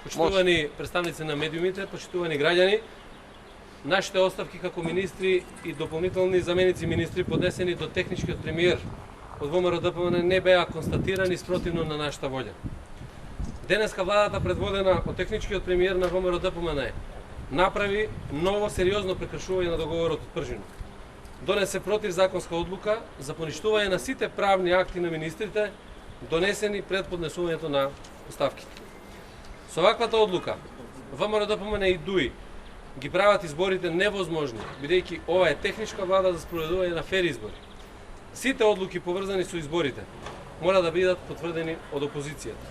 Почитувани представници на медиумите, почитувани граѓани, нашите оставки како министри и дополнителни заменици министри поднесени до техничкиот премиер од ВМРО ДПМН не беа констатирани спротивно на нашата волја. Денеска владата предводена од техничкиот премиер на ВМРО ДПМН направи ново сериозно прекршување на договорот од Пржино. Донесе противзаконска одлука за поништување на сите правни акти на министрите донесени пред поднесувањето на оставките. Со ваквата одлука, ВМРО ДПМН и ДУИ ги прават изборите невозможни, бидејќи ова е техничка влада за спроведување на фер избори. Сите одлуки поврзани со изборите мора да бидат потврдени од опозицијата.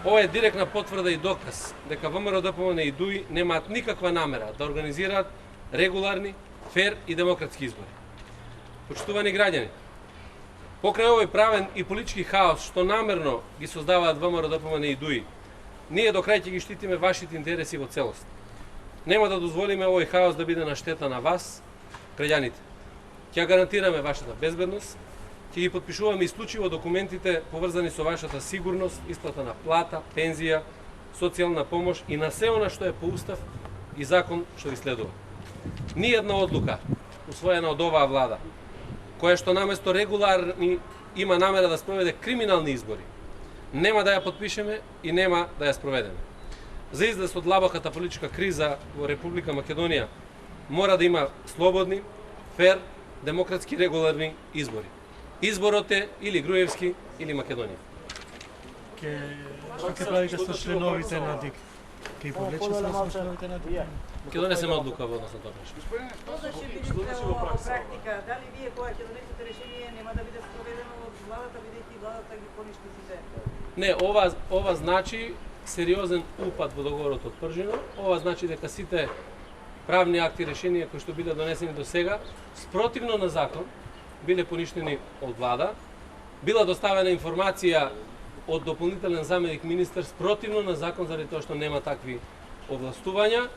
Ова е директна потврда и доказ дека ВМРО ДПМН и ДУИ немаат никаква намера да организираат регуларни, фер и демократски избори. Почитувани граѓани, покрај овој правен и политички хаос што намерно ги создаваат ВМРО ДПМН и ДУИ, ние до крај ќе ги штитиме вашите интереси во целост. Нема да дозволиме овој хаос да биде на штета на вас, граѓаните. Ќе гарантираме вашата безбедност, ќе ги подпишуваме исклучиво документите поврзани со вашата сигурност, исплата на плата, пензија, социјална помош и на се она што е по устав и закон што ви следува. Ниједна одлука усвоена од оваа влада, која што наместо регуларни има намера да спроведе криминални избори, нема да ја подпишеме и нема да ја спроведеме. За излез од длабоката политичка криза во Република Македонија мора да има слободни, фер, демократски регуларни избори. Изборот е или Груевски или Македонија. Што ќе правите со членовите на ДИК? Ќе повлече со членовите на ДИК? Ќе донесеме одлука во однос на тоа. Што ќе биде во практика? Дали вие кога ќе донесете решение нема да биде спроведено од владата, бидејќи владата ги поништи сите? Не, ова значи сериозен упад во договорот од Пржино. Ова значи дека сите правни акти и решенија кои што биле донесени до сега, спротивно на закон, биле поништени од влада, била доставена информација од дополнителен заменик министер спротивно на закон заради тоа што нема такви овластувања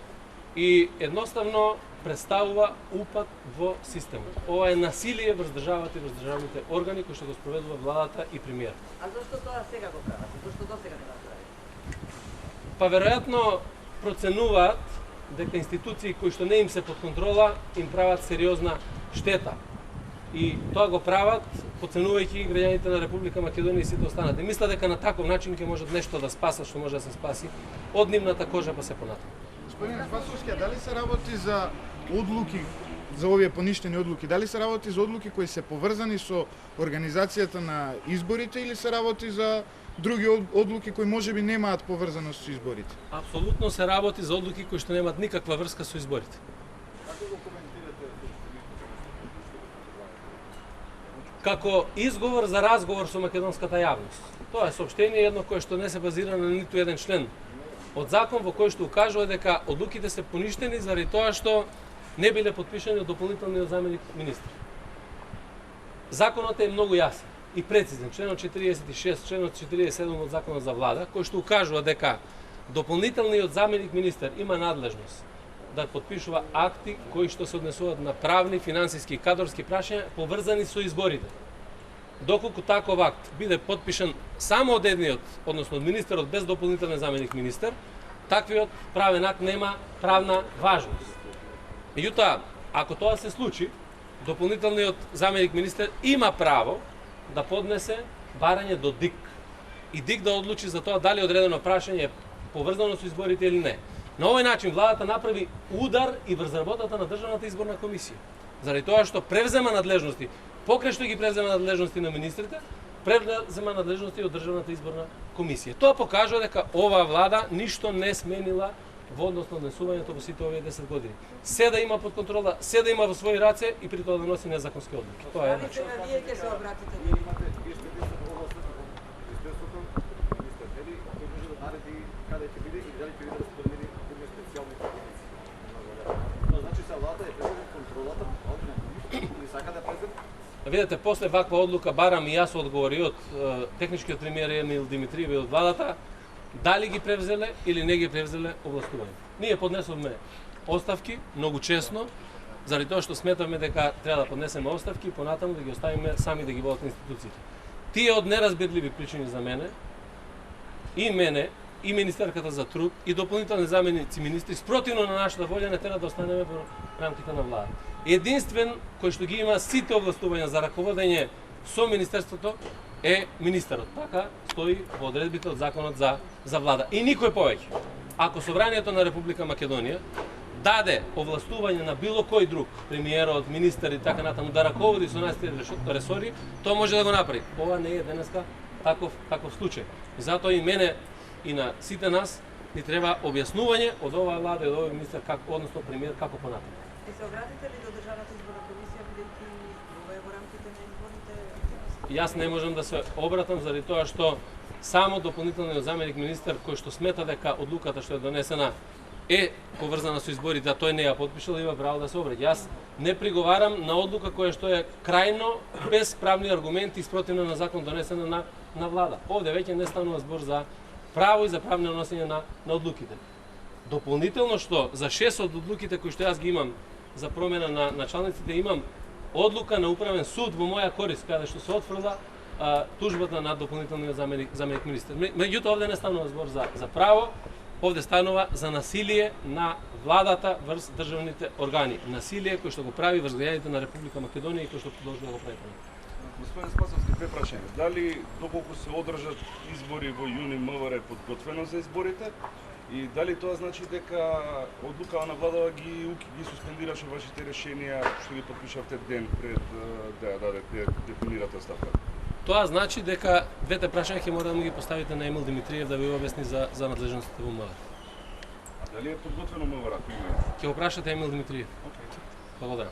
и едноставно представува упад во системот. Ова е насилие врз државата и врз државните органи кои што го спроведува владата и премиерот. А зашто тоа сега го прават? Зашто досега не го прават? Па веројатно проценуваат дека институции кои што не им се под контрола им прават сериозна штета. И тоа го прават подценувајќи граѓаните на Република Македонија и сите останати. Мисля дека на таков начин ќе можат нешто да спасат што може да се спаси од нивната кожа па се понатаму. Господин Спасовски, дали се работи за одлуки, за овие поништени одлуки, дали се работи за одлуки кои се поврзани со организацијата на изборите или се работи за други одлуки кои можеби немаат поврзаност со изборите? Апсолутно се работи за одлуки кои што немаат никаква врска со изборите. Како изговор за разговор со македонската јавност. Тоа е соопштение едно кое што не се базира на ниту еден член од закон во кој што укажува дека одлуките се поништени заради тоа што не биле подпишани од дополнителниот заменик министр. Законот е многу јасен и прецизен. Членот 46, членот 47 од законот за влада, кој што укажува дека дополнителниот заменик министер има надлежност да подпишува акти кои што се однесуваат на правни, финансиски и кадрски прашања поврзани со изборите. Доколку таков акт биде подпишан само од едниот, односно од министерот без дополнителен заменик министер, таквиот правен акт нема правна важност. Меѓутоа, ако тоа се случи, дополнителниот заменик министер има право да поднесе барање до ДИК. И ДИК да одлучи за тоа дали одредено прашање е поврзано со изборите или не. На овој начин владата направи удар и врз работата на Државната изборна комисија. Заради тоа што превзема надлежности, покрај што ги превзема надлежности на министрите, превзема надлежности од Државната изборна комисија. Тоа покажува дека оваа влада ништо не сменила во однос на однесувањето во сите овие 10 години. Се да има под контрола, се да има во своји раце и при тоа да носи незаконски одлуки. Тоа е начин. Вие ќе се обратите. Видете, после ваква одлука барам и јас одговори од техничкиот премиер Емил Димитриев и од владата, дали ги превзеле или не ги превзеле овластување. Ние поднесовме оставки многу честно, заради тоа што сметаме дека треба да поднесеме оставки и понатаму да ги оставиме сами да ги водат институциите. Тие од неразбирливи причини за мене и министерката за труд и дополнителни заменици министри спротивно на нашата волја не тера да останеме во рамките на влада. Единствен кој што ги има сите овластувања за раководење со министерството е министерот. Така стои во одредбите од законот за влада. И никој повеќе. Ако Собранието на Република Македонија даде овластување на било кој друг, премиерот, министер и така натаму, да раководи со нашите ресори, тоа може да го направи. Ова не е денеска таков случај. И затоа и мене и на сите нас ни треба објаснување од оваа влада и од овој министер, односно премиер, како понатаму. Ќе се обратите ли до Државната изборна комисија, бидејќи ова е во рамките на изборните активности? Јас не можам да се обратам заради тоа што само дополнителниот заменик министер кој што смета дека одлуката што е донесена е поврзана со изборите, а тој не ја потпишал, има право да се обраќа. Јас не приговарам на одлука која што е крајно без правни аргументи и спротивно на закон донесена на влада. Овде веќе не станува збор за право и за правно носење на одлуките. Дополнително што за 6 од одлуките кои што јас ги имам за промена на началниците, имам одлука на управен суд во моја корист, каде што се отфрла тужбата на дополнителниот заменик министер. Меѓутоа овде не станува збор за право, овде станува за насилие на владата врз државните органи. Насилие кој што го прави врз граѓаните на Република Македонија и кој што продолжува да го прави. Господин Спасовски, две прашања. Дали доколку се одржат избори во јуни МВР е подготвено за изборите и дали тоа значи дека одлукава на владава ги суспендираше вашите решенија што ги подпишавте ден пред да дадете дефинирате оставката? Тоа значи дека двете прашања ќе мора да му ги поставите на Емил Димитриев да ви објасни за надлежностите во МВР. Дали е подготвено МВР? Ќе го прашате Емил Димитриев. Благодарам.